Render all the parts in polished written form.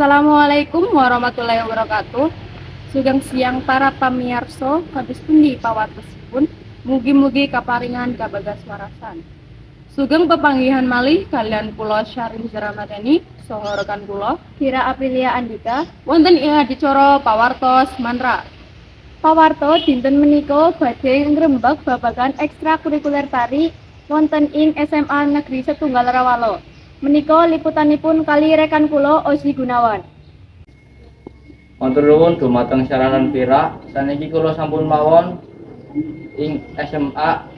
Assalamualaikum warahmatullahi wabarakatuh. Sugeng siang para pamirsa kados pundi pawartosipun. Mugi-mugi kaparingan kabagas warasan. Sugeng pepanggihan malih kalian kula Syarif Ramadhani saha rekan kula Vira Aprilia Andika. wonten ing adicara pawartos manra. Pawarto dinten menika badhe ngrembak babagan ekstrakurikuler tari wonten ing SMA Negeri Setunggal Rawalo. Menika liputanipun kali rekan kula Ozi Gunawan. Matur nuwun dumateng Syaranan Vira, saniki kula sampun mawon ing SMA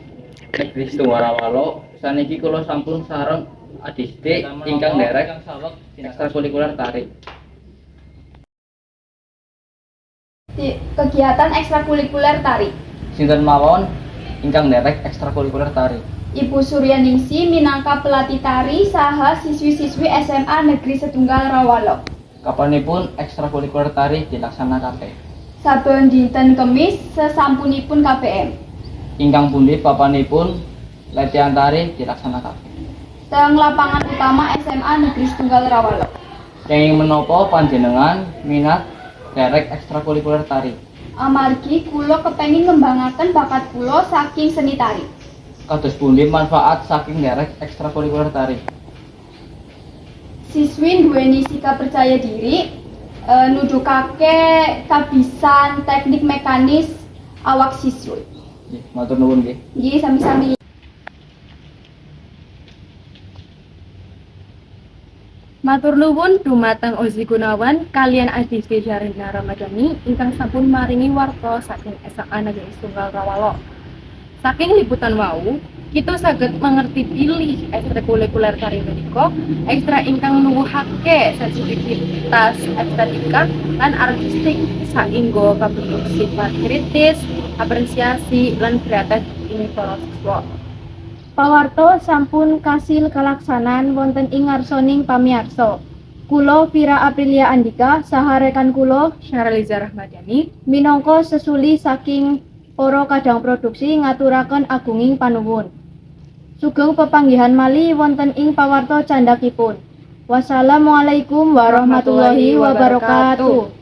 Negeri Setunggal Rawalo. Saniki kula sampun sareng adistik ingkang nderek ekstrakurikuler tari. Kegiatan ekstrakurikuler tari. Sinten mawon ingkang nderek ekstrakurikuler tari? Ibu Suryaningsi minangka pelatih tari saha siswi-siswi SMA Negeri Setunggal Rawalo. Kapanipun ekstrakurikuler tari dilaksanakake? Saben dinten Kemis sesampunipun KPM. Ingkang pundi papanipun latihan tari dilaksanakake? Teng lapangan utama SMA Negeri Setunggal Rawalo. Kenging menapa panjenengan minat nderek ekstrakurikuler tari? Amargi kula kepengin ngembangaken bakat kula saking seni tari. Kados pundi manfaat saking nderek ekstrakurikuler tari? Siswi duweni sikap percaya diri, nudukake kabisan teknik mekanis awak siswi. Nggih, matur nuwun nggih. Nggih, sami-sami. Matur nuwun dumateng Ozi Gunawan kalian Adisti Syarina Ramadhani ingkang sampun maringi warta saking SMA Negeri Setunggal Rawalo. Saking liputan wau, kita saged mengerti pilih ekstrakurikuler tari menika, ekstra ingkang nuwuhake sensitivitas estetika lan artistik saengga kabentuk sifat kritis, apresiasi lan kreatif ing para siswa. Pawarto sampun kasil kalaksanan wonten ing ngarsaning pamiarsa. Kula Vira Aprilia Andika saha rekan kula Syarliza Rahmadani minangka sesuli saking para kadang produksi ngaturaken agunging panuwun. Sugeng pepanggihan malih wonten ing pawarta candhakipun. Wassalamualaikum warahmatullahi wabarakatuh.